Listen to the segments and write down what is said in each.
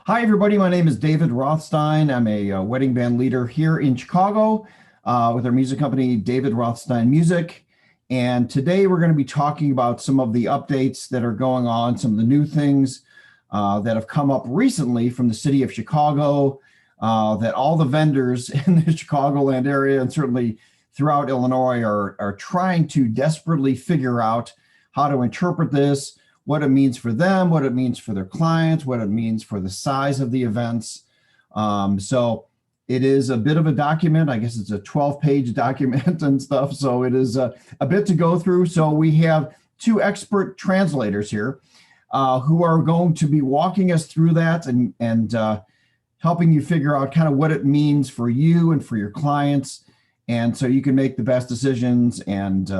Hi, everybody. My name is David Rothstein. I'm a wedding band leader here in Chicago with our music company, David Rothstein Music. And today we're going to be talking about some of the updates that are going on, some of the new things that have come up recently from the city of Chicago, that all the vendors in the Chicagoland area and certainly throughout Illinois are trying to desperately figure out how to interpret this, what it means for them, what it means for their clients, what it means for the size of the events. So it is a bit of a document. I guess it's a 12-page document and stuff. So it is a bit to go through. So we have two expert translators here who are going to be walking us through that and helping you figure out kind of what it means for you and for your clients. And so you can make the best decisions and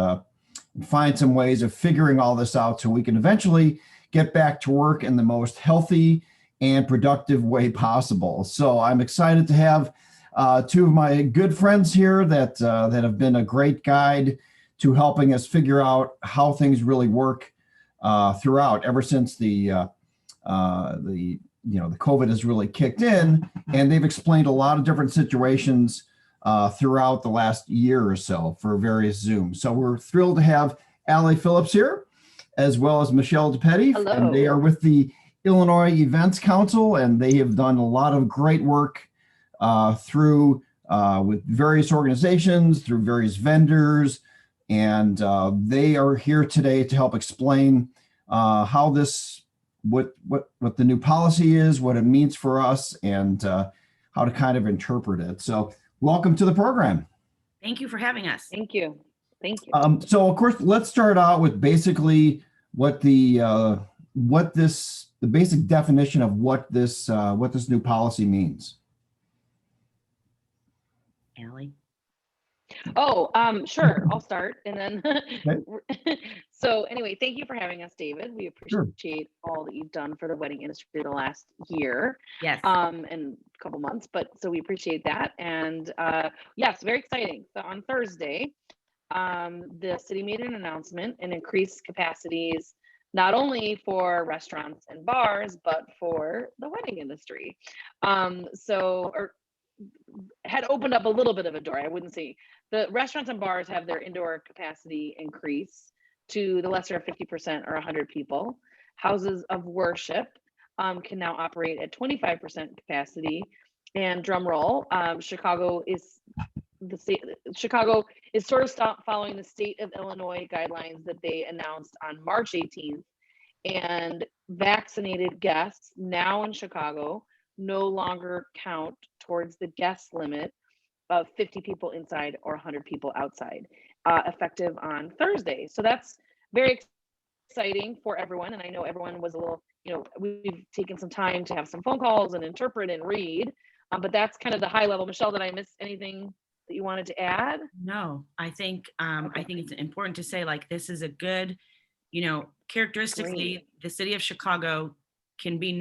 find some ways of figuring all this out so we can eventually get back to work in the most healthy and productive way possible. So I'm excited to have two of my good friends here that have been a great guide to helping us figure out how things really work throughout ever since the COVID has really kicked in, and they've explained a lot of different situations throughout the last year or so for various Zooms. So we're thrilled to have Allie Phillips here, as well as Michelle Durpetti. Hello. And they are with the Illinois Events Council, and they have done a lot of great work through with various organizations, through various vendors, and they are here today to help explain how this, what the new policy is, what it means for us, and how to kind of interpret it. So welcome to the program. Thank you for having us. Thank you. Thank you. So of course, let's start out with basically what the basic definition of what this new policy means. Allie. Oh, sure. I'll start and then. Okay. So anyway, thank you for having us, David. We appreciate all that you've done for the wedding industry the last year. Yes. And a couple months, but so we appreciate that. And yes, very exciting. So on Thursday, the city made an announcement and increased capacities not only for restaurants and bars, but for the wedding industry. Had opened up a little bit of a door. I wouldn't say the restaurants and bars have their indoor capacity increase to the lesser of 50% or 100 people. Houses of worship can now operate at 25% capacity. And drum roll, Chicago is sort of following the state of Illinois guidelines that they announced on March 18th. And vaccinated guests now in Chicago no longer count towards the guest limit of 50 people inside or 100 people outside, effective on Thursday. So that's very exciting for everyone. And I know everyone was a little, we've taken some time to have some phone calls and interpret and read, but that's kind of the high level. Michelle, did I miss anything that you wanted to add? No, I think it's important to say, like, this is a good, characteristically, Great. The city of Chicago can do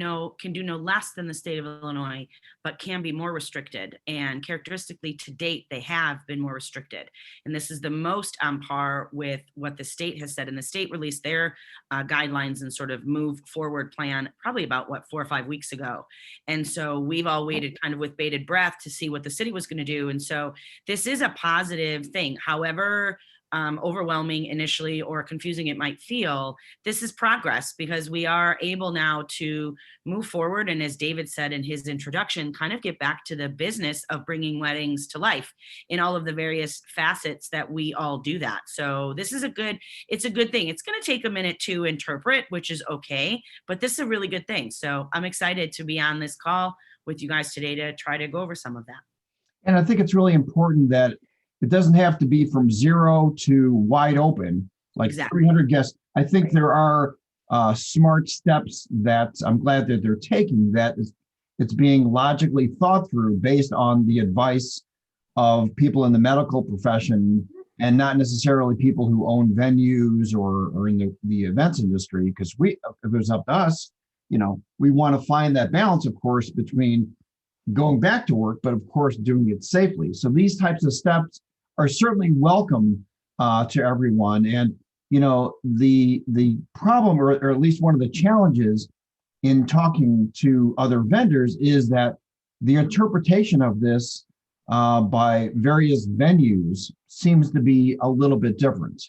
no less than the state of Illinois, but can be more restricted. And characteristically, to date, they have been more restricted. And this is the most on par with what the state has said. And the state released their guidelines and sort of move forward plan probably about 4 or 5 weeks ago. And so we've all waited kind of with bated breath to see what the city was going to do. And so this is a positive thing. However overwhelming initially or confusing it might feel, this is progress because we are able now to move forward. And as David said in his introduction, kind of get back to the business of bringing weddings to life in all of the various facets that we all do that. So this is it's a good thing. It's going to take a minute to interpret, which is okay, but this is a really good thing. So I'm excited to be on this call with you guys today to try to go over some of that. And I think it's really important that it doesn't have to be from 0 to wide open, like Exactly. 300 guests. I think there are smart steps that I'm glad that they're taking, that it's being logically thought through based on the advice of people in the medical profession and not necessarily people who own venues or in the events industry. Because if it was up to us, we want to find that balance, of course, between going back to work, but of course doing it safely. So these types of steps are certainly welcome to everyone. And the problem, or at least one of the challenges, in talking to other vendors is that the interpretation of this by various venues seems to be a little bit different,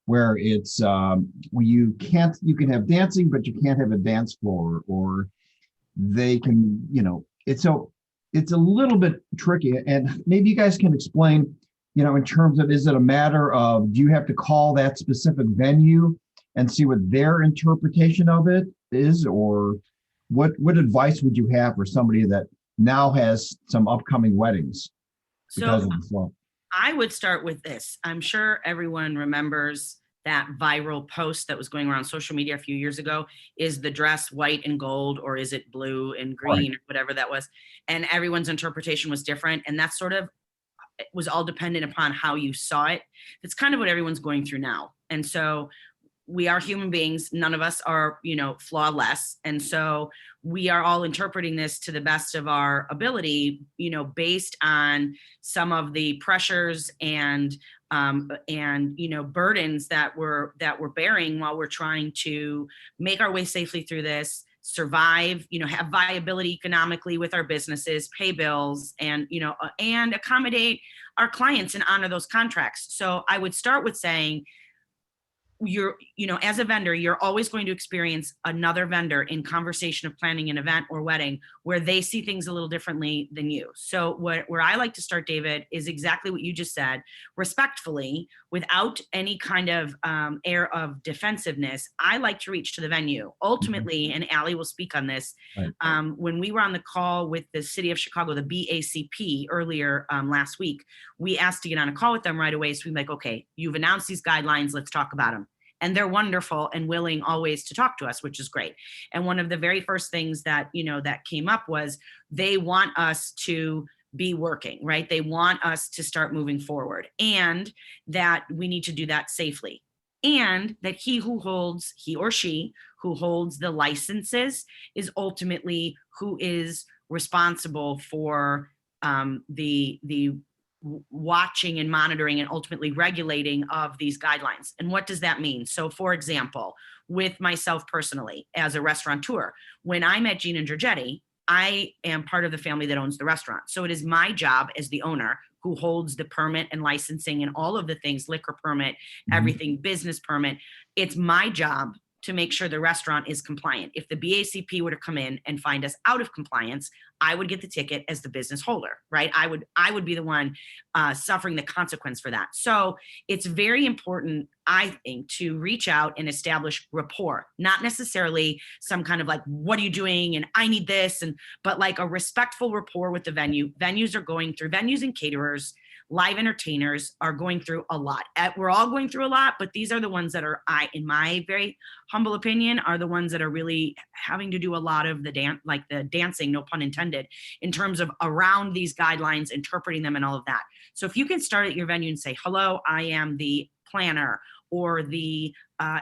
where it's where you can have dancing, but you can't have a dance floor, or they can, it's a little bit tricky. And maybe you guys can explain, in terms of, is it a matter of, do you have to call that specific venue and see what their interpretation of it is, or what advice would you have for somebody that now has some upcoming weddings because So of the flow? I would start with this. I'm sure everyone remembers that viral post that was going around social media a few years ago. Is the dress white and gold, or is it blue and green, Right. or whatever that was? And everyone's interpretation was different. And that sort of was all dependent upon how you saw it. It's kind of what everyone's going through now. And so we are human beings. None of us are, flawless. And so we are all interpreting this to the best of our ability, based on some of the pressures and burdens that we're bearing while we're trying to make our way safely through this, survive, have viability economically with our businesses, pay bills, and and accommodate our clients and honor those contracts. So I would start with saying, as a vendor, you're always going to experience another vendor in conversation of planning an event or wedding where they see things a little differently than you. So where I like to start, David, is exactly what you just said, respectfully, without any kind of air of defensiveness. I like to reach to the venue. Ultimately, and Allie will speak on this, Right. when we were on the call with the city of Chicago, the BACP, earlier last week, we asked to get on a call with them right away. So we're like, okay, you've announced these guidelines, let's talk about them. And they're wonderful and willing always to talk to us, which is great. And one of the very first things that, that came up was they want us to be working, right? They want us to start moving forward, and that we need to do that safely. And that he or she who holds the licenses is ultimately who is responsible for the watching and monitoring and ultimately regulating of these guidelines. And what does that mean? So for example, with myself personally as a restaurateur, when I'm at Gene and Giorgetti, I am part of the family that owns the restaurant. So it is my job as the owner, who holds the permit and licensing and all of the things, liquor permit, everything, business permit. It's my job to make sure the restaurant is compliant. If the BACP were to come in and find us out of compliance, I would get the ticket as the business holder, right? I would be the one suffering the consequence for that. So it's very important, I think, to reach out and establish rapport, not necessarily some kind of like, what are you doing? And I need this, but like a respectful rapport with the venue. Venues and caterers, live entertainers are going through a lot. We're all going through a lot, but these are the ones that are, in my very humble opinion, are the ones that are really having to do a lot of the dancing, no pun intended, in terms of around these guidelines, interpreting them and all of that. So if you can start at your venue and say, hello, I am the planner or the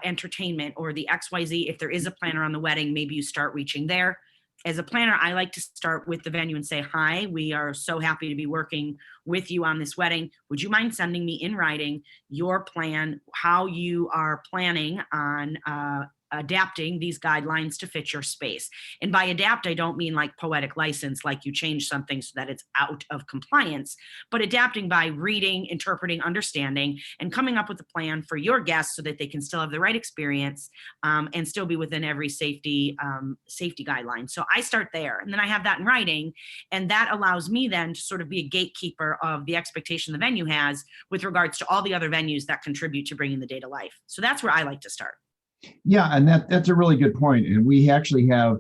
entertainment or the XYZ. If there is a planner on the wedding, maybe you start reaching there. As a planner, I like to start with the venue and say, hi, we are so happy to be working with you on this wedding. Would you mind sending me in writing your plan, how you are planning on adapting these guidelines to fit your space? And by adapt, I don't mean like poetic license, like you change something so that it's out of compliance, but adapting by reading, interpreting, understanding, and coming up with a plan for your guests so that they can still have the right experience and still be within every safety guideline. So I start there, and then I have that in writing, and that allows me then to sort of be a gatekeeper of the expectation the venue has with regards to all the other venues that contribute to bringing the day to life. So that's where I like to start. Yeah, and that's a really good point. And we actually have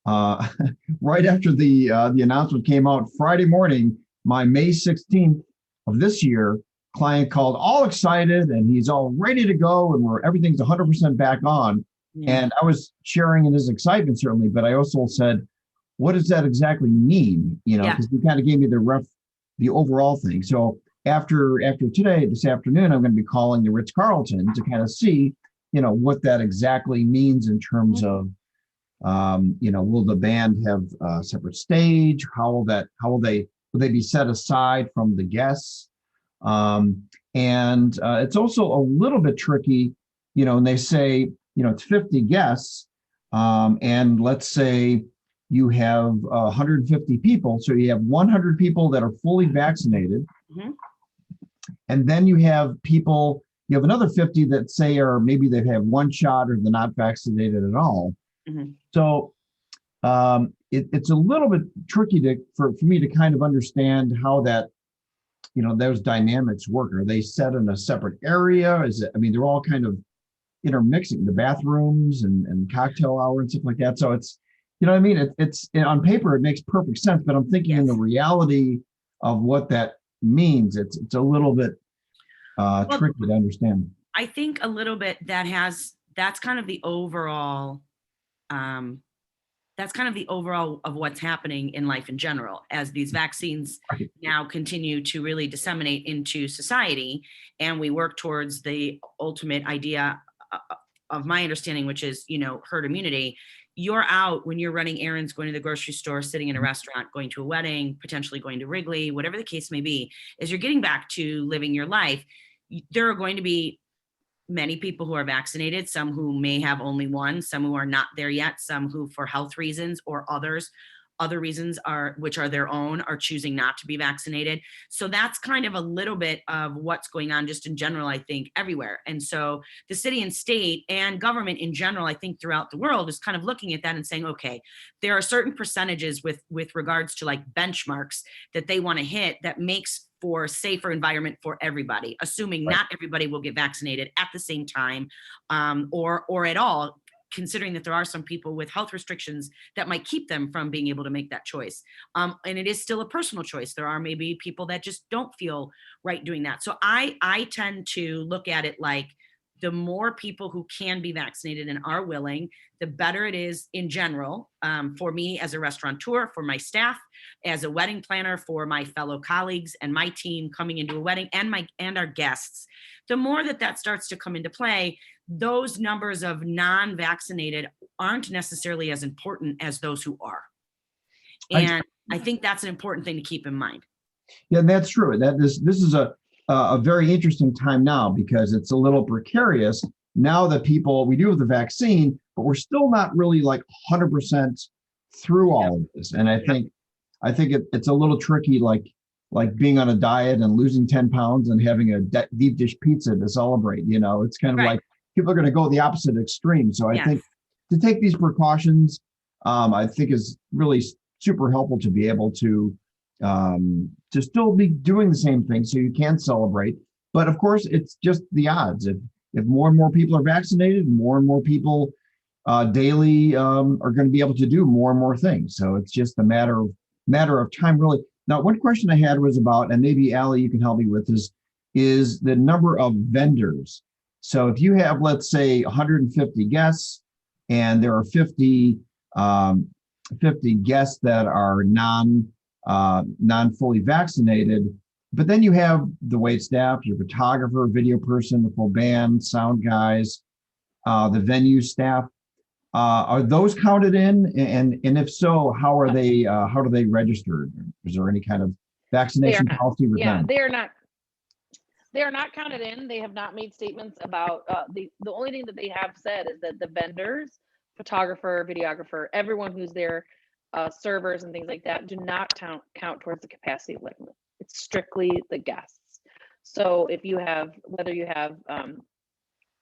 right after the announcement came out Friday morning, my May 16th of this year, client called all excited, and he's all ready to go, and everything's 100% back on. Yeah. And I was sharing in his excitement, certainly, but I also said, what does that exactly mean? Because he kind of gave me the overall thing. So after today, this afternoon, I'm going to be calling the Ritz-Carlton to kind of see, what that exactly means in terms of, will the band have a separate stage? Will they be set aside from the guests? And it's also a little bit tricky, and they say, it's 50 guests. and let's say you have 150 people, so you have 100 people that are fully vaccinated, Mhm. and then you have another 50 that say, or maybe they have one shot or they're not vaccinated at all. Mhm. So it's a little bit tricky for me to kind of understand how that, those dynamics work. Are they set in a separate area? They're all kind of intermixing, the bathrooms and cocktail hour and stuff like that. So it's, you know what I mean? It's on paper, it makes perfect sense, but I'm thinking in the Yes. reality of what that means, it's a little bit Well, tricky to understand. I think a little bit that's kind of the overall um, that's kind of the overall of what's happening in life in general as these vaccines Right. now continue to really disseminate into society, and we work towards the ultimate idea of my understanding, which is, herd immunity. You're out when you're running errands, going to the grocery store, sitting in a restaurant, going to a wedding, potentially going to Wrigley, whatever the case may be. As you're getting back to living your life, there are going to be many people who are vaccinated, some who may have only one, some who are not there yet, some who for health reasons or other reasons which are their own, are choosing not to be vaccinated. So that's kind of a little bit of what's going on just in general, I think, everywhere. And so the city and state and government in general, I think throughout the world, is kind of looking at that and saying, okay, there are certain percentages with regards to like benchmarks that they want to hit that makes for a safer environment for everybody, assuming Right. not everybody will get vaccinated at the same time, or at all, considering that there are some people with health restrictions that might keep them from being able to make that choice. And it is still a personal choice. There are maybe people that just don't feel right doing that. So I tend to look at it like the more people who can be vaccinated and are willing, the better it is in general, for me as a restaurateur, for my staff, as a wedding planner, for my fellow colleagues and my team coming into a wedding, and our guests. The more that starts to come into play, those numbers of non-vaccinated aren't necessarily as important as those who are. And I think that's an important thing to keep in mind. Yeah, that's true. This is a very interesting time now because it's a little precarious now that we do have the vaccine, but we're still not really like 100% through all of this. And I think it's a little tricky, like being on a diet and losing 10 pounds and having a deep dish pizza to celebrate. It's kind of Right. like people are going to go the opposite extreme. So I Yes. think to take these precautions, I think is really super helpful to be able to still be doing the same thing so you can celebrate. But of course, it's just the odds. If more and more people are vaccinated, more and more people daily are going to be able to do more and more things. So it's just a matter of time, really. Now, one question I had was about, and maybe Allie, you can help me with this, is the number of vendors. So if you have, let's say, 150 guests, and there are 50 guests that are non fully vaccinated, but then you have the wait staff, your photographer, video person, the full band, sound guys, the venue staff. Are those counted in? And if so, how are they? How do they register? Is there any kind of vaccination policy with them? They are not. They are not counted in. They have not made statements about the only thing that they have said is that the vendors, photographer, videographer, everyone who's there, servers and things like that, do not count towards the capacity limit. It's strictly the guests. So if you have, whether you have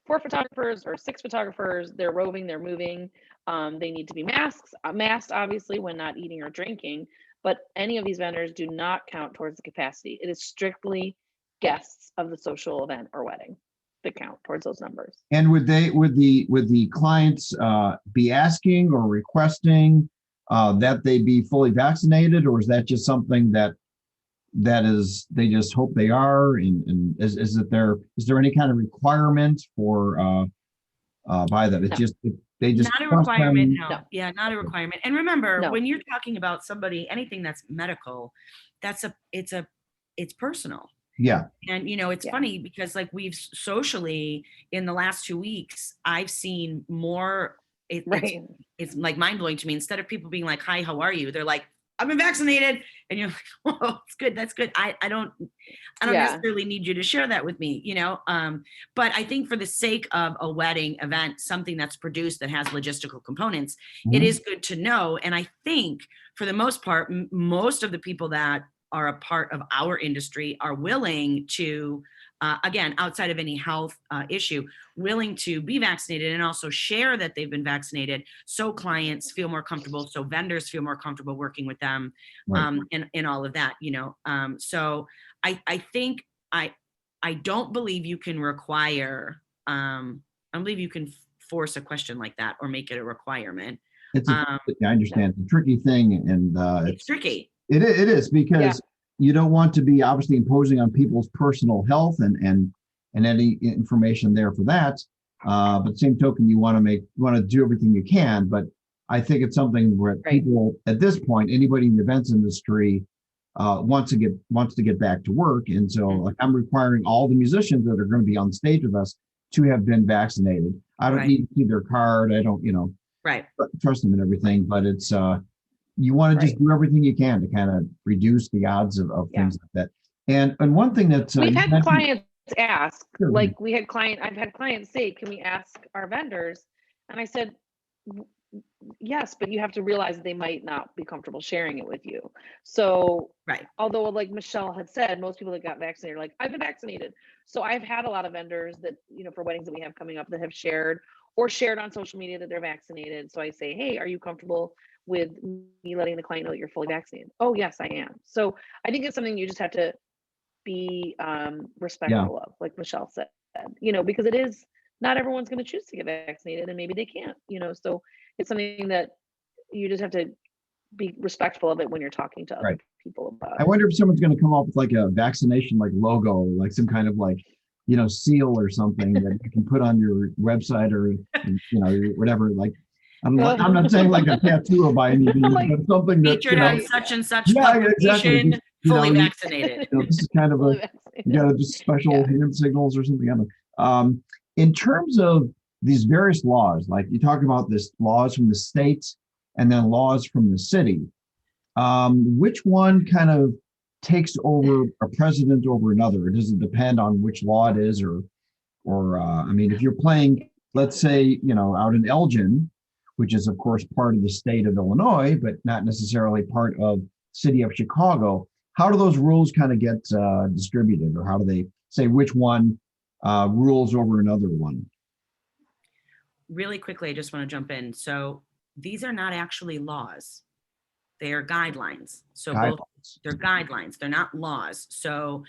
4 photographers or 6 photographers, they're roving, they're moving. They need to be masked, obviously when not eating or drinking. But any of these vendors do not count towards the capacity. It is strictly guests of the social event or wedding that count towards those numbers. And would the clients be asking or requesting that they be fully vaccinated, or is that just something that is they just hope they are? And is there any kind of requirement for by them? It's just they just not a requirement. No. Yeah, not a requirement. And remember, No. when you're talking about somebody, anything that's medical, it's personal. Yeah. And it's funny because like we've socially in the last 2 weeks, I've seen more. It's like mind blowing to me. Instead of people being like, "Hi, how are you?" They're like, I've been vaccinated. And you're like, oh, it's good. That's good. I don't Yeah. necessarily need you to share that with me, but I think for the sake of a wedding event, something that's produced that has logistical components, it Mhm. is good to know. And I think for the most part, most of the people that are a part of our industry are willing to, again, outside of any health issue, willing to be vaccinated and also share that they've been vaccinated, so clients feel more comfortable, so vendors feel more comfortable working with them, Right. and all of that, so I think I don't believe you can require, I don't believe you can force a question like that or make it a requirement. It's a, Um, I understand, it's a tricky thing, and it's tricky. it is Yeah. because you don't want to be obviously imposing on people's personal health and any information there for that. But same token, you want to do everything you can. But I think it's something where Right. people at this point, anybody in the events industry, wants to get back to work, and so like I'm requiring all the musicians that are going to be on stage with us to have been vaccinated. I don't Right. need to see their card. I don't, Right. trust them and everything, but it's you want to just do everything you can to kind of reduce the odds of Yeah. things like that. And one thing that We've you had mentioned- clients ask, Sure. like I've had clients say, can we ask our vendors? And I said, yes, but you have to realize that they might not be comfortable sharing it with you. So, Right. although like Michelle had said, most people that got vaccinated are like, I've been vaccinated. So I've had a lot of vendors that, for weddings that we have coming up that have shared on social media that they're vaccinated. So I say, hey, are you comfortable with me letting the client know that you're fully vaccinated? Oh, yes, I am. So I think it's something you just have to be respectful of, like Michelle said, because it is, not everyone's going to choose to get vaccinated and maybe they can't, so it's something that you just have to be respectful of it when you're talking to other Right. people about I it. wonder if someone's going to come up with like a vaccination like logo, like some kind of like seal or something that you can put on your website or whatever. Like I'm not saying like a tattoo by any means, Like, but something that Featured on such and such yeah, publication, exactly. fully vaccinated. This is kind of fully you vaccinated. got to just special hand signals or something. I don't know. In terms of these various laws, like you talk about this laws from the states and then laws from the city, which one kind of takes over a president over another? Or does it depend on which law it is, or I mean, if you're playing, let's say, out in Elgin, which is of course part of the state of Illinois, but not necessarily part of city of Chicago, how do those rules kind of get distributed, or how do they say which one rules over another one? Really quickly, I just want to jump in. So these are not actually laws. They are guidelines. So both, they're guidelines. They're not laws. So,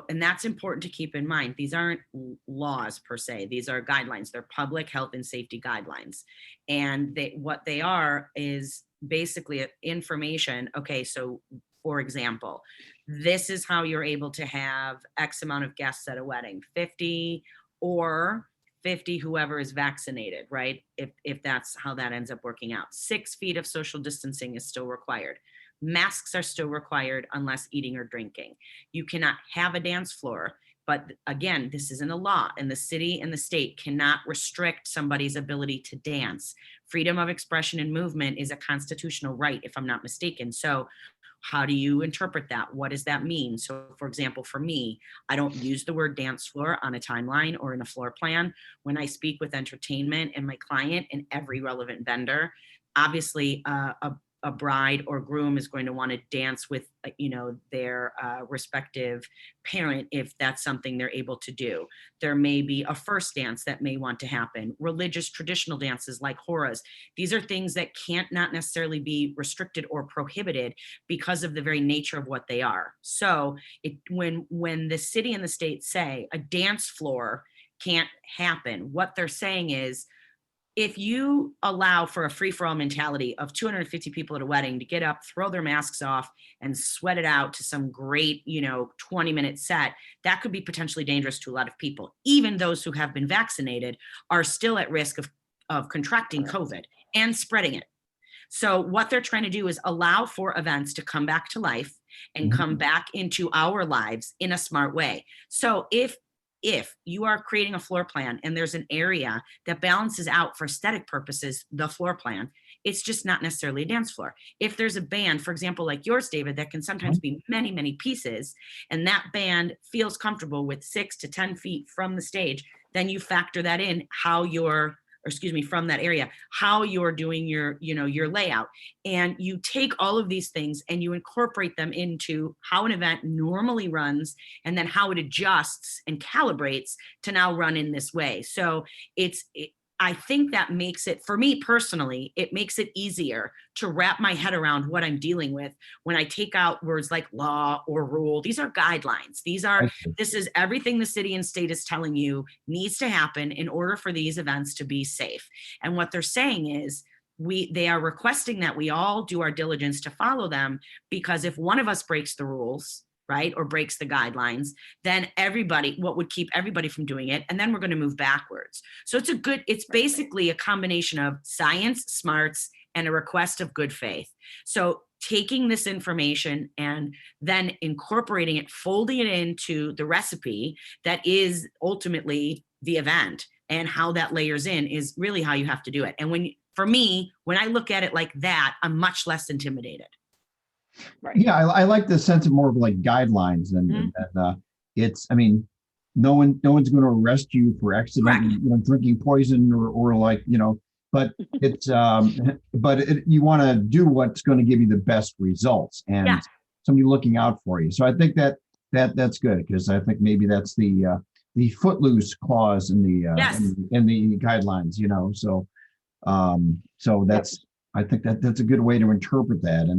and that's important to keep in mind. These aren't laws per se. These are guidelines. They're public health and safety guidelines. And what they are is basically information. Okay, so for example, this is how you're able to have X amount of guests at a wedding, 50 or 50, whoever is vaccinated, right? If that's how that ends up working out. 6 feet of social distancing is still required. Masks are still required unless eating or drinking. You cannot have a dance floor, but again, this isn't a law, and the city and the state cannot restrict somebody's ability to dance. Freedom of expression and movement is a constitutional right, if I'm not mistaken. So how do you interpret that? What does that mean? So for example, for me, I don't use the word dance floor on a timeline or in a floor plan. When I speak with entertainment and my client and every relevant vendor, obviously a bride or groom is going to want to dance with, their respective parent if that's something they're able to do. There may be a first dance that may want to happen. Religious traditional dances like horas. These are things that can't not necessarily be restricted or prohibited because of the very nature of what they are. So when the city and the state say a dance floor can't happen, what they're saying is, if you allow for a free-for-all mentality of 250 people at a wedding to get up, throw their masks off, and sweat it out to some great, 20-minute set, that could be potentially dangerous to a lot of people. Even those who have been vaccinated are still at risk of contracting COVID and spreading it. So what they're trying to do is allow for events to come back to life and come back into our lives in a smart way. So if if you are creating a floor plan and there's an area that balances out for aesthetic purposes, the floor plan, it's just not necessarily a dance floor. If there's a band, for example, like yours, David, that can sometimes be many, many pieces, and that band feels comfortable with 6 to 10 feet from the stage, then you factor that in how you're, or excuse me, from that area, how you're doing your, your layout. And you take all of these things and you incorporate them into how an event normally runs, and then how it adjusts and calibrates to now run in this way. So I think that makes it, for me personally, it makes it easier to wrap my head around what I'm dealing with when I take out words like law or rule. These are guidelines. This is everything the city and state is telling you needs to happen in order for these events to be safe. And what they're saying is, they are requesting that we all do our diligence to follow them, because if one of us breaks the rules, right, or breaks the guidelines, then what would keep everybody from doing it? And then we're going to move backwards. So it's basically a combination of science, smarts, and a request of good faith. So taking this information and then incorporating it, folding it into the recipe that is ultimately the event, and how that layers in is really how you have to do it. And for me, when I look at it like that, I'm much less intimidated. Right. Yeah, I like the sense of more of like guidelines and it's, I mean, no one's going to arrest you for accidentally drinking poison or like, but it's you want to do what's going to give you the best results and somebody looking out for you. So I think that's good, because I think maybe that's the footloose clause in the in the guidelines, so that's I think that's a good way to interpret that.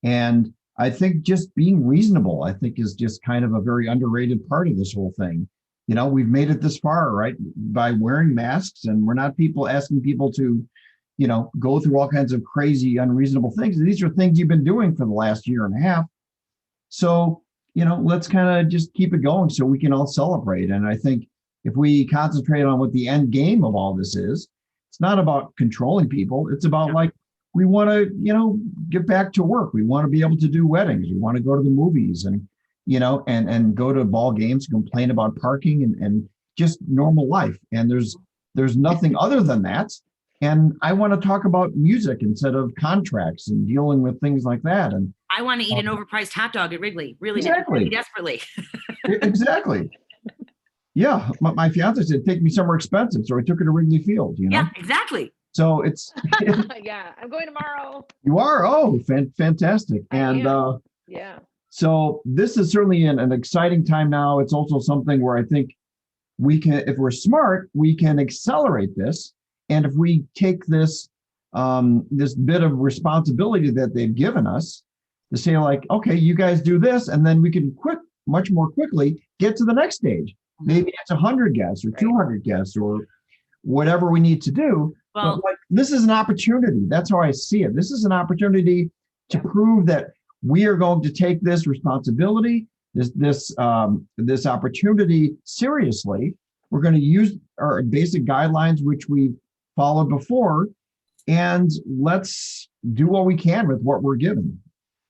And I think just being reasonable, I think, is just kind of a very underrated part of this whole thing. We've made it this far, right, by wearing masks, and we're not asking people to, go through all kinds of crazy, unreasonable things. These are things you've been doing for the last year and a half. So, let's kind of just keep it going so we can all celebrate. And I think if we concentrate on what the end game of all this is, it's not about controlling people. It's about we want to, get back to work. We want to be able to do weddings. We want to go to the movies and, and go to ball games, complain about parking and just normal life. And there's nothing other than that. And I want to talk about music instead of contracts and dealing with things like that. And I want to eat an overpriced hot dog at Wrigley, really desperately. Exactly. Yeah. My fiance said, take me somewhere expensive. So I took her to Wrigley Field, Yeah, exactly. So it's yeah, I'm going tomorrow. You are? Oh, fantastic. And so this is certainly an exciting time now. It's also something where I think we can, if we're smart, we can accelerate this. And if we take this this bit of responsibility that they've given us to say, like, okay, you guys do this, and then we can much more quickly get to the next stage. Maybe it's 100 guests or 200 guests or whatever we need to do. Well, but this is an opportunity. That's how I see it. This is an opportunity to prove that we are going to take this responsibility, this opportunity seriously. We're going to use our basic guidelines, which we've followed before, and let's do what we can with what we're given.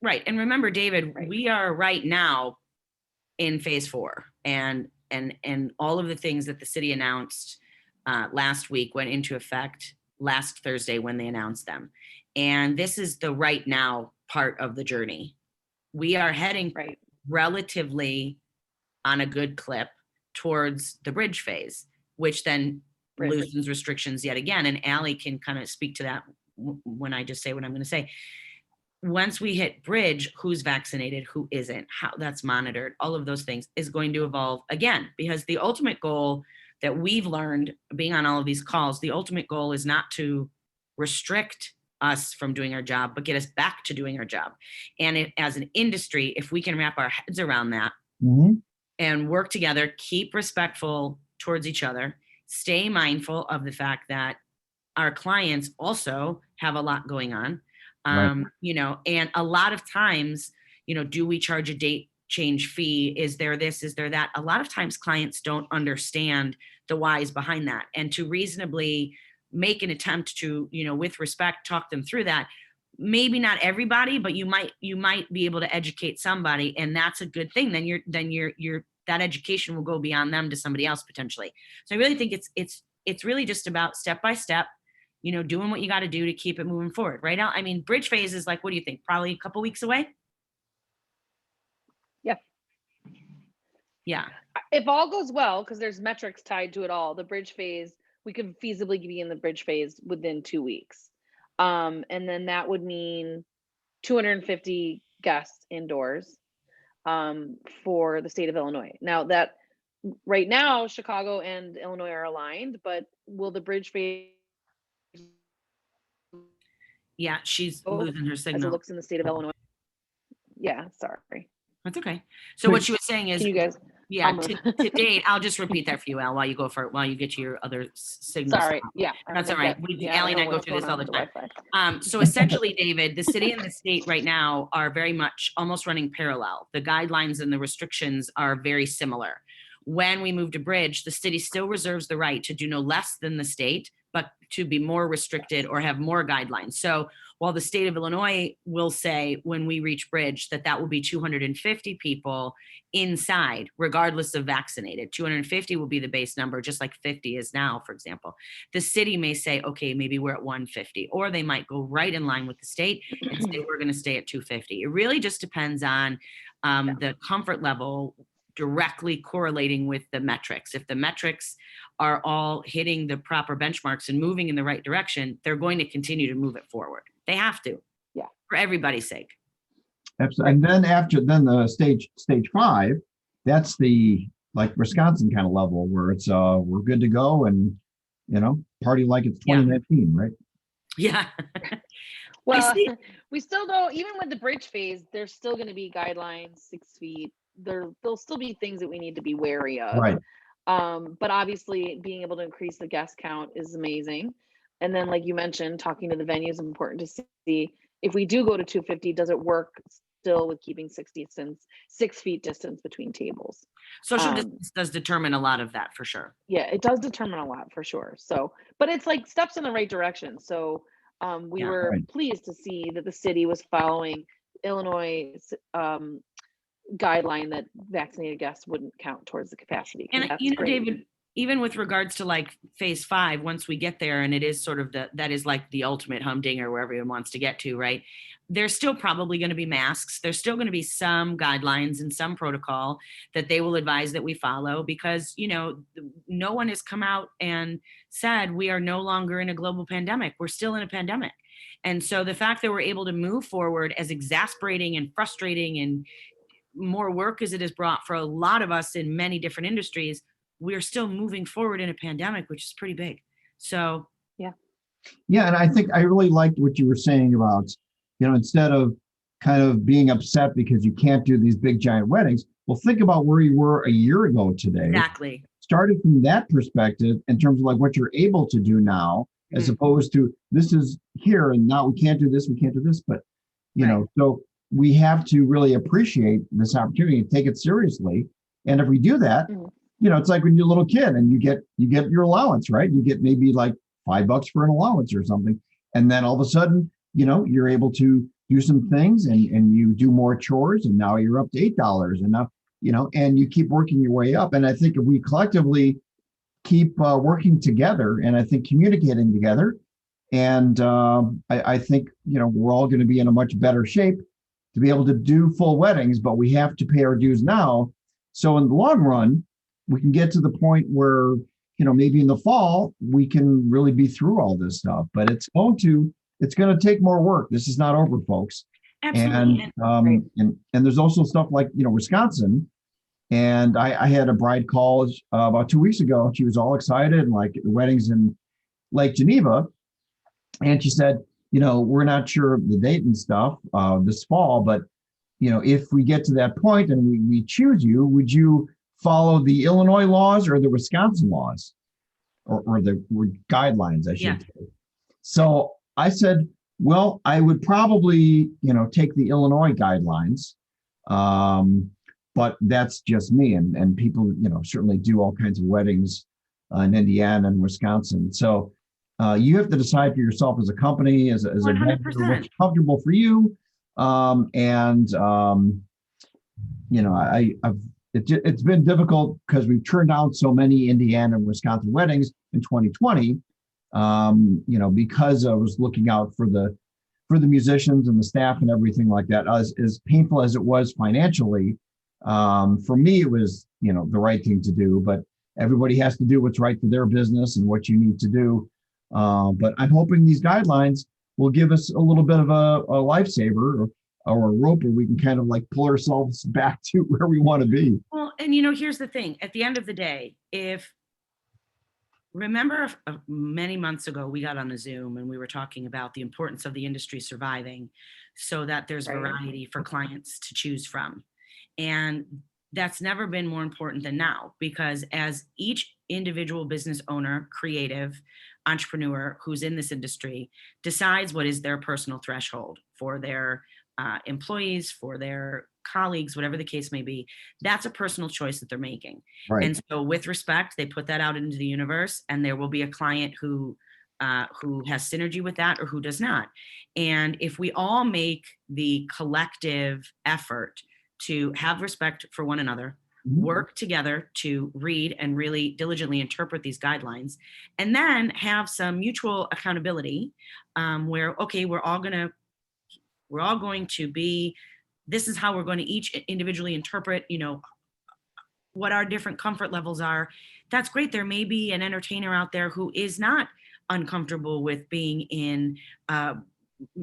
Right. And remember, David, we are right now in phase 4, and all of the things that the city announced last week went into effect last Thursday when they announced them. And this is the right now part of the journey. We are heading relatively on a good clip towards the bridge phase, which then loosens restrictions yet again. And Allie can kind of speak to that when I just say what I'm going to say. Once we hit bridge, who's vaccinated, who isn't, how that's monitored, all of those things is going to evolve again, because the ultimate goal that we've learned being on all of these calls, the ultimate goal is not to restrict us from doing our job, but get us back to doing our job. And as an industry, if we can wrap our heads around that and work together, keep respectful towards each other, stay mindful of the fact that our clients also have a lot going on, and a lot of times, do we charge a date change fee? Is there this? Is there that? A lot of times clients don't understand the whys behind that, and to reasonably make an attempt to, with respect, talk them through that. Maybe not everybody, but you might be able to educate somebody, and that's a good thing. Then you're that education will go beyond them to somebody else potentially. So I really think it's really just about step by step, doing what you got to do to keep it moving forward. Right now, I mean, bridge phase is like, what do you think? Probably a couple weeks away. Yeah. Yeah. If all goes well, because there's metrics tied to it all, the bridge phase, we could feasibly be in the bridge phase within 2 weeks. And then that would mean 250 guests indoors for the state of Illinois. Now that right now, Chicago and Illinois are aligned, but will the bridge phase Yeah, she's losing her as it signal. looks in the state of Illinois? Yeah, sorry. That's okay. So what she was saying is, Can you guys? yeah, to date, I'll just repeat that for you, Al, while you get to your other signals. Sorry. Yeah. That's all right. Allie and I go through this all the time. Wi-Fi. So essentially, David, the city and the state right now are very much almost running parallel. The guidelines and the restrictions are very similar. When we move to bridge, the city still reserves the right to do no less than the state, but to be more restricted or have more guidelines. So while the state of Illinois will say when we reach bridge that will be 250 people inside, regardless of vaccinated. 250 will be the base number, just like 50 is now, for example. The city may say, okay, maybe we're at 150, or they might go right in line with the state and say we're going to stay at 250. It really just depends on the comfort level directly correlating with the metrics. If the metrics are all hitting the proper benchmarks and moving in the right direction, they're going to continue to move it forward. They have to. Yeah. For everybody's sake. Absolutely. And then the stage 5, that's the like Wisconsin kind of level where it's we're good to go and party like it's 2019, right? Yeah. Well, we still don't, even with the bridge phase, there's still going to be guidelines, 6 feet. There'll still be things that we need to be wary of. Right. But obviously being able to increase the guest count is amazing. And then, like you mentioned, talking to the venue is important to see if we do go to 250, does it work still with keeping 6 feet distance between tables? Social distance does determine a lot of that for sure. Yeah, it does determine a lot for sure. So, but it's like steps in the right direction. So we were pleased to see that the city was following Illinois' guideline that vaccinated guests wouldn't count towards the capacity. And David, even with regards to like phase 5, once we get there, and it is sort of that is like the ultimate humdinger where everyone wants to get to, right? There's still probably going to be masks. There's still going to be some guidelines and some protocol that they will advise that we follow because, no one has come out and said we are no longer in a global pandemic. We're still in a pandemic. And so the fact that we're able to move forward, as exasperating and frustrating and more work as it has brought for a lot of us in many different industries, we're still moving forward in a pandemic, which is pretty big. So, yeah. And I think I really liked what you were saying about, instead of kind of being upset because you can't do these big giant weddings, well, think about where you were a year ago today. Exactly. Starting from that perspective in terms of like what you're able to do now, as opposed to this is here and now we can't do this, but, so we have to really appreciate this opportunity and take it seriously. And if we do that, it's like when you're a little kid and you get your allowance, right? You get maybe like $5 for an allowance or something. And then all of a sudden, you're able to do some things and you do more chores and now you're up to $8 and now, and you keep working your way up. And I think if we collectively keep working together and I think communicating together, and I think, we're all going to be in a much better shape to be able to do full weddings, but we have to pay our dues now. So in the long run, we can get to the point where, maybe in the fall, we can really be through all this stuff, but it's going to take more work. This is not over, folks. Absolutely. And there's also stuff like, Wisconsin. And I had a bride call about 2 weeks ago. She was all excited and like the wedding's in Lake Geneva. And she said, we're not sure of the date and stuff this fall, but, if we get to that point and we choose you, would you follow the Illinois laws or the Wisconsin laws or the guidelines, I should say. So I said, well, I would probably, take the Illinois guidelines. But that's just me. And people, certainly do all kinds of weddings in Indiana and Wisconsin. So you have to decide for yourself as a company, as a vendor, what's comfortable for you. I've it's been difficult because we've turned down so many Indiana and Wisconsin weddings in 2020. Because I was looking out for the musicians and the staff and everything like that. As painful as it was financially, for me, it was, the right thing to do, but everybody has to do what's right for their business and what you need to do. But I'm hoping these guidelines will give us a little bit of a lifesaver or a rope where we can kind of like pull ourselves back to where we want to be. Well, and here's the thing. At the end of the day, remember many months ago, we got on a Zoom and we were talking about the importance of the industry surviving so that there's variety for clients to choose from. And that's never been more important than now, because as each individual business owner, creative, entrepreneur who's in this industry decides what is their personal threshold for their employees, for their colleagues, whatever the case may be, that's a personal choice that they're making. Right. And so with respect, they put that out into the universe, and there will be a client who has synergy with that or who does not. And if we all make the collective effort to have respect for one another, work together to read and really diligently interpret these guidelines, and then have some mutual accountability, where, okay, we're all going to be, this is how we're going to each individually interpret, what our different comfort levels are. That's great. There may be an entertainer out there who is not uncomfortable with being in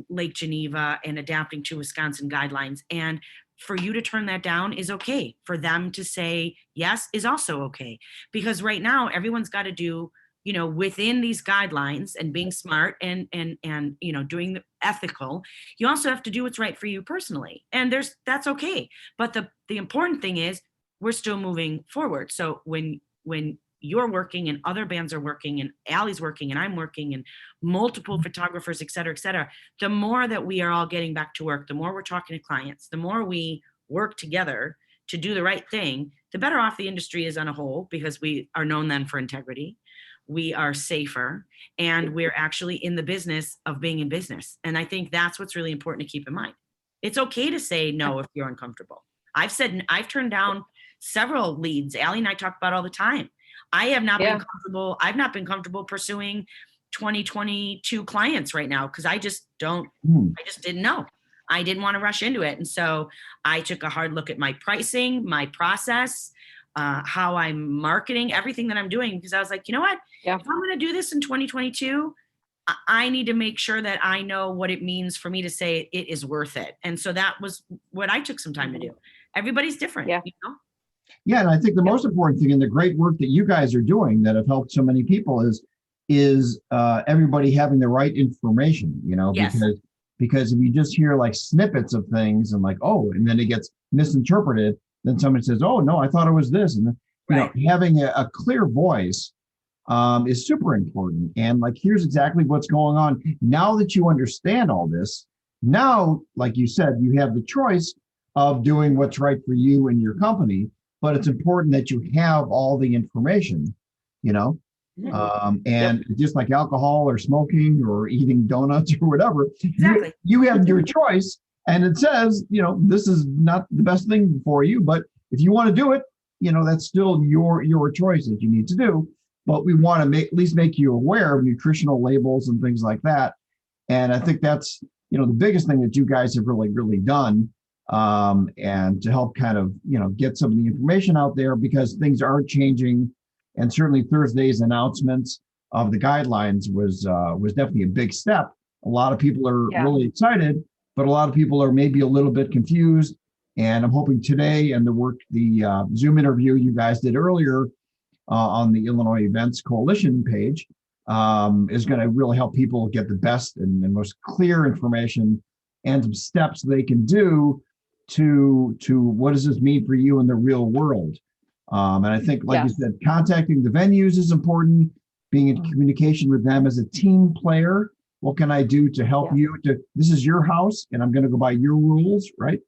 Lake Geneva and adapting to Wisconsin guidelines. And for you to turn that down is okay. For them to say yes is also okay. Because right now, everyone's got to do, within these guidelines and being smart and doing the ethical. You also have to do what's right for you personally. And that's okay. But the important thing is we're still moving forward. So when you're working and other bands are working and Allie's working and I'm working and multiple photographers, et cetera, the more that we are all getting back to work, the more we're talking to clients, the more we work together to do the right thing, the better off the industry is on a whole, because we are known then for integrity. We are safer, and we're actually in the business of being in business. And I think that's what's really important to keep in mind. It's okay to say no if you're uncomfortable. I've turned down several leads. Allie and I talk about all the time. I have not been comfortable. I've not been comfortable pursuing 2022 clients right now because I just didn't know. I didn't want to rush into it. And so I took a hard look at my pricing, my process, how I'm marketing, everything that I'm doing, because I was like, you know what? If I'm going to do this in 2022, I need to make sure that I know what it means for me to say it is worth it. And so that was what I took some time to do. Everybody's different, Yeah, and I think the most important thing and the great work that you guys are doing that have helped so many people is everybody having the right information, because if you just hear like snippets of things and like, oh, and then it gets misinterpreted, then somebody says, oh, no, I thought it was this. And having a clear voice is super important. And like, here's exactly what's going on. Now that you understand all this, now, like you said, you have the choice of doing what's right for you and your company. But it's important that you have all the information, and just like alcohol or smoking or eating donuts or whatever, you have your choice. And it says, this is not the best thing for you, but if you want to do it, that's still your choice that you need to do. But we want to at least make you aware of nutritional labels and things like that. And I think that's, the biggest thing that you guys have really, really done. And to help kind of, get some of the information out there, because things are changing. And certainly Thursday's announcements of the guidelines was definitely a big step. A lot of people are really excited, but a lot of people are maybe a little bit confused. And I'm hoping today and the Zoom interview you guys did earlier on the Illinois Events Coalition page is going to really help people get the best and most clear information and some steps they can do to what does this mean for you in the real world. And I think, like you said, contacting the venues is important, being in communication with them as a team player. What can I do to help you? This is your house and I'm going to go by your rules, right?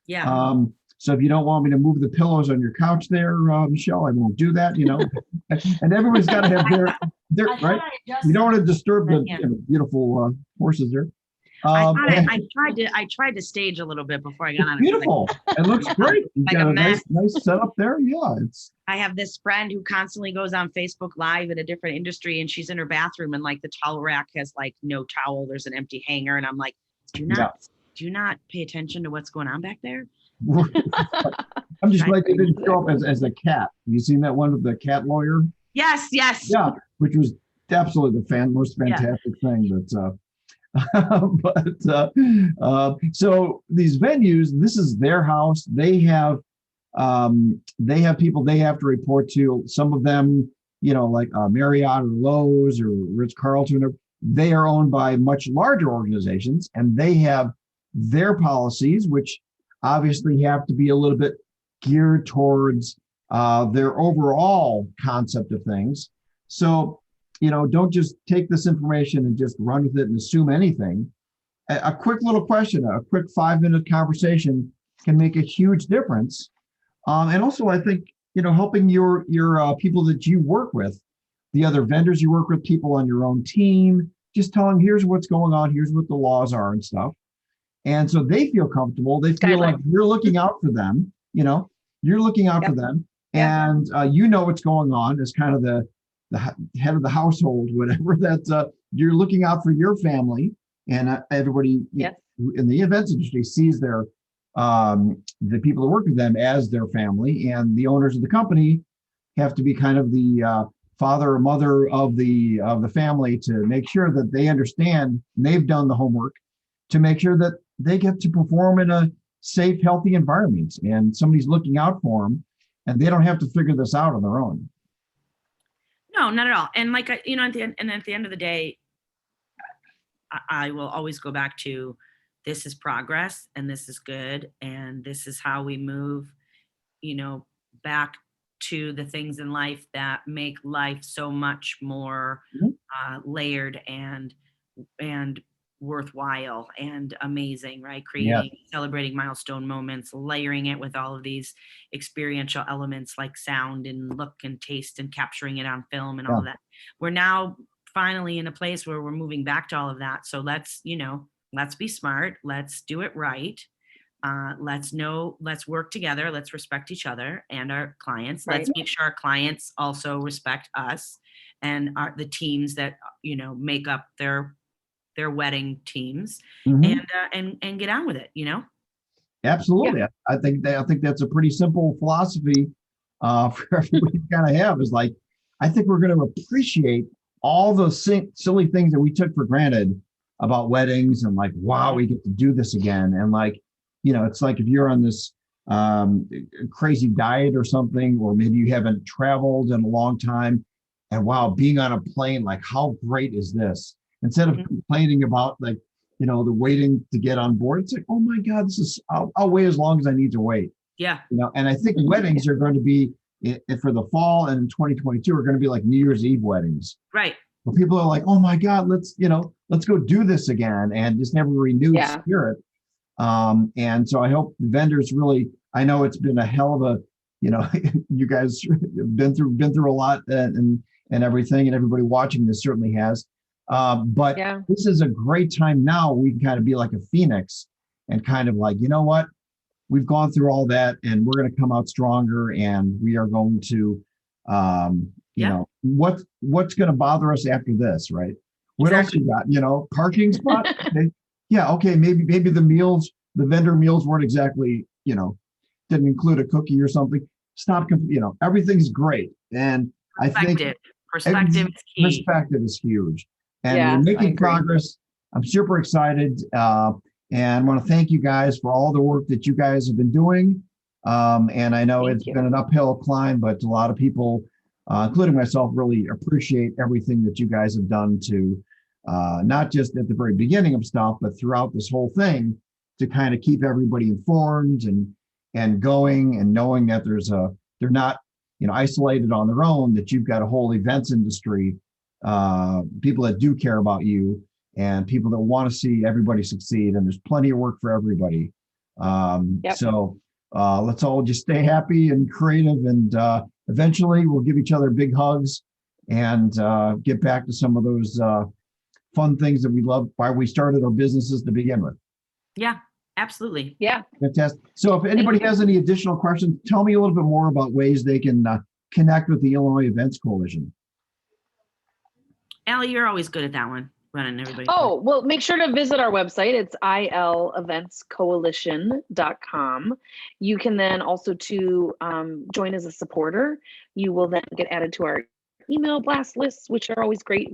Yeah. So if you don't want me to move the pillows on your couch there, Michelle, I won't do that, and everyone's got to have their right. You don't want to disturb the beautiful horses there. And I tried to stage a little bit before I got on. beautiful. It looks great. You Like got a a mess. nice setup there. Yeah, it's I have this friend who constantly goes on Facebook Live in a different industry, and she's in her bathroom, and like the towel rack has like no towel. There's an empty hanger, and I'm like, do you not pay attention to what's going on back there? I'm just glad they didn't show up as a cat. Have you seen that one with the cat lawyer? Yes. Yeah, which was absolutely the most fantastic thing. So these venues, this is their house. They have people they have to report to. Some of them, like Marriott or Lowe's or Ritz-Carlton, they are owned by much larger organizations, and they have their policies, which obviously have to be a little bit geared towards their overall concept of things. So, don't just take this information and just run with it and assume anything. A quick little question, a quick 5-minute conversation can make a huge difference. And also, I think, helping your people that you work with, the other vendors you work with, people on your own team, just tell them, here's what's going on, here's what the laws are and stuff. And so they feel comfortable. They feel like you're looking out for them, you're looking out for them. And what's going on as kind of the head of the household, whatever, that you're looking out for your family, and everybody in the events industry sees the people that work with them as their family, and the owners of the company have to be kind of the father or mother of the family to make sure that they understand, and they've done the homework to make sure that they get to perform in a safe, healthy environment, and somebody's looking out for them, and they don't have to figure this out on their own. No, not at all. And like, at the end of the day, I will always go back to, this is progress, and this is good, and this is how we move, back to the things in life that make life so much more layered and worthwhile and amazing, right? Celebrating milestone moments, layering it with all of these experiential elements like sound and look and taste, and capturing it on film and all of that. We're now finally in a place where we're moving back to all of that. So let's be smart. Let's do it right. Let's work together. Let's respect each other and our clients. Right. Let's make sure our clients also respect us and the teams that, make up their wedding teams, and get on with it, Absolutely. Yeah. I think that's a pretty simple philosophy for everybody to kind of have, is like, I think we're going to appreciate all the silly things that we took for granted about weddings, and like, wow, we get to do this again. And like, it's like if you're on this crazy diet or something, or maybe you haven't traveled in a long time, and wow, being on a plane, like, how great is this? Instead of complaining about, like, the waiting to get on board, it's like, oh my God, I'll wait as long as I need to wait. Yeah. And I think weddings are going to be, for the fall and in 2022, are going to be like New Year's Eve weddings. Right. Where people are like, oh my God, let's go do this again, and just have a renewed spirit. And so I hope the vendors really, I know it's been a hell of a, you guys have been through a lot and everything, and everybody watching this certainly has. But this is a great time now. We can kind of be like a phoenix and kind of like, what, we've gone through all that, and we're going to come out stronger, and we are going to, what's going to bother us after this, right? What else you got? Parking spot. Okay, maybe the vendor meals weren't exactly, didn't include a cookie or something. Stop, everything's great, and I think perspective is key. Perspective is huge. And we're making progress. I'm super excited. And I want to thank you guys for all the work that you guys have been doing. And I know it's been an uphill climb, but a lot of people, including myself, really appreciate everything that you guys have done to not just at the very beginning of stuff, but throughout this whole thing, to kind of keep everybody informed and going, and knowing that they're not isolated on their own, that you've got a whole events industry, people that do care about you, and people that want to see everybody succeed, and there's plenty of work for everybody. So let's all just stay happy and creative, and eventually we'll give each other big hugs and get back to some of those fun things that we love, why we started our businesses to begin with. Yeah, absolutely. Yeah. Fantastic. So if anybody has any additional questions, tell me a little bit more about ways they can connect with the Illinois Events Coalition. Allie, you're always good at that one, running everybody. Oh, well, make sure to visit our website. It's ileventscoalition.com. You can then also join as a supporter. You will then get added to our email blast lists, which are always great.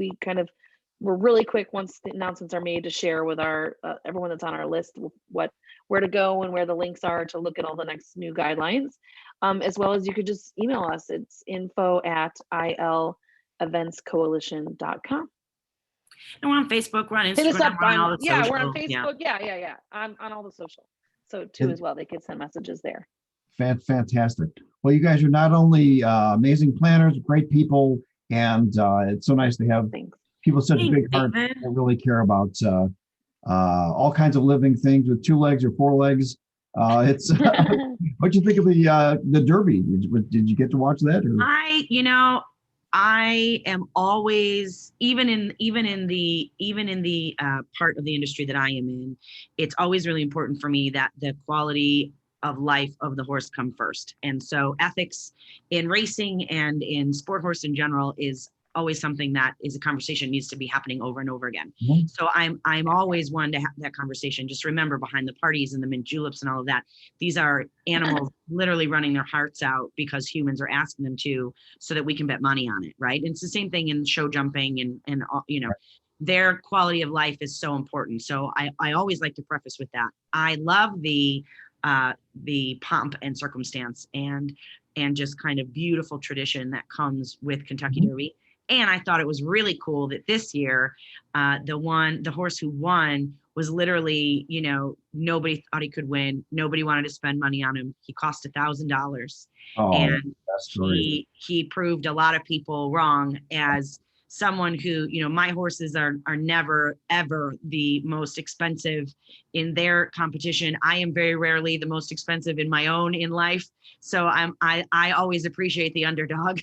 We're really quick once the announcements are made to share with our everyone that's on our list where to go and where the links are to look at all the next new guidelines. As well as you could just email us. It's info@ileventscoalition.com. And we're on Facebook, we're on Hit us Instagram, up we're on all on, the yeah, social. we're on Facebook. Yeah. On all the social. So too, And- as well, they could send messages there. Fantastic. Well, you guys are not only amazing planners, great people, and it's so nice to have Thanks. people with such a Thanks, big heart David. that really care about all kinds of living things with 2 legs or 4 legs. It's what'd you think of the Derby? Did you get to watch that? Or? I am always, even in the part of the industry that I am in, it's always really important for me that the quality of life of the horse come first. And so ethics in racing and in sport horse in general is always something that is a conversation needs to be happening over and over again. Mhm. So I'm always one to have that conversation. Just remember, behind the parties and the mint juleps and all of that, these are animals literally running their hearts out because humans are asking them to, so that we can bet money on it, right? And it's the same thing in show jumping and their quality of life is so important. So I always like to preface with that. I love the pomp and circumstance and just kind of beautiful tradition that comes with Kentucky Derby. And I thought it was really cool that this year, the horse who won was literally, nobody thought he could win. Nobody wanted to spend money on him. He cost $1,000. Oh, And that's great. he proved a lot of people wrong as someone who, my horses are never, ever the most expensive in their competition. I am very rarely the most expensive in my own in life. So I always appreciate the underdog.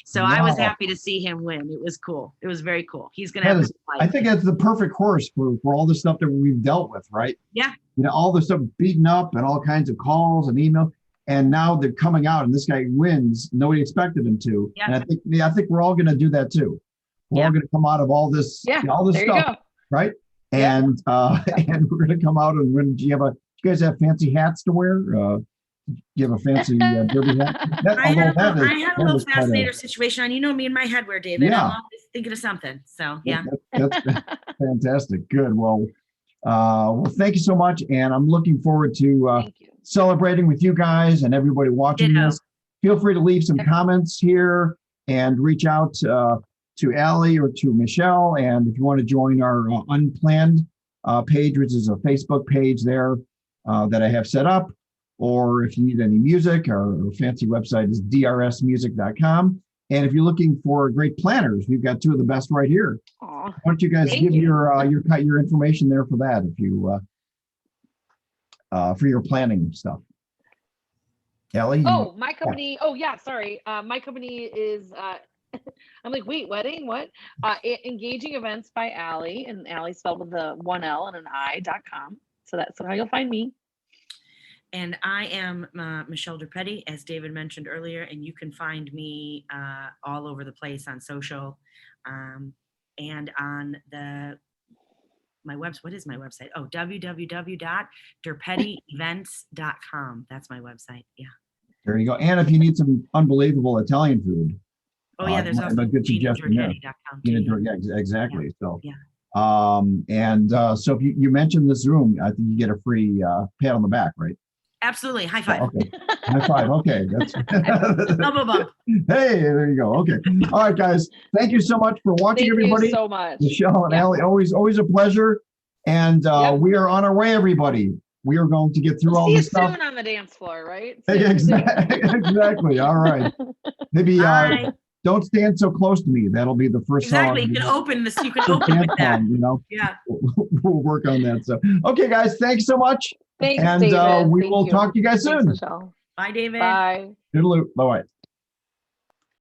So I was happy to see him win. It was cool. It was very cool. He's going to have a I think that's the perfect horse for all the stuff that we've dealt with, right? Yeah. All the stuff beaten up and all kinds of calls and email. And now they're coming out and this guy wins. Nobody expected him to. Yeah. And I think we're all going to do that too. We're all going to come out of all this, all this stuff, right? Yeah. And and we're going to come out and win. Do you guys have fancy hats to wear? Do you have a fancy derby hat? I had a little fascinator situation on. Me in my headwear, David. Yeah. I'm always thinking of something. So yeah. That's fantastic. Good. Well, thank you so much. And I'm looking forward to Thank you. celebrating with you guys and everybody watching this. Feel free to leave some comments here and reach out to Allie or to Michelle. And if you want to join our unplanned page, which is a Facebook page there that I have set up, or if you need any music, our fancy website is drsmusic.com. And if you're looking for great planners, we've got 2 of the best right here. Aw, Why don't you guys give your information there for that, if you for your planning stuff. Ellie? Oh, my company. Oh, yeah. Sorry. My company is. I'm like, wait, wedding? What? Engaging Events by Allie, and Allie spelled with a 1 L and an I.com. So that's how you'll find me. And I am Michelle Durpetti, as David mentioned earlier, and you can find me all over the place on social and on my website. What is my website? Oh, www.durpettievents.com. That's my website. Yeah. There you go. And if you need some unbelievable Italian food. Oh yeah, there's also a good suggestion there. Yeah, exactly. So yeah. So if you mention this room, I think you get a free pat on the back, right? Absolutely. High five. Okay. High five. Okay. That's Elbow bump. Hey, there you go. Okay. All right, guys. Thank you so much for watching, everybody. Thank you so much. Michelle and Allie, always a pleasure. And we are on our way, everybody. We are going to get through all this stuff. See you soon on the dance floor, right? Exactly. All right. Maybe don't stand so close to me. That'll be the first song. Exactly. You can open this. You can open with that. Yeah. We'll work on that. So, okay, guys. Thanks so much. Thanks, and David. we will talk to you guys soon. Thanks, Michelle. Bye, David. Bye. Toodaloo. Bye-bye.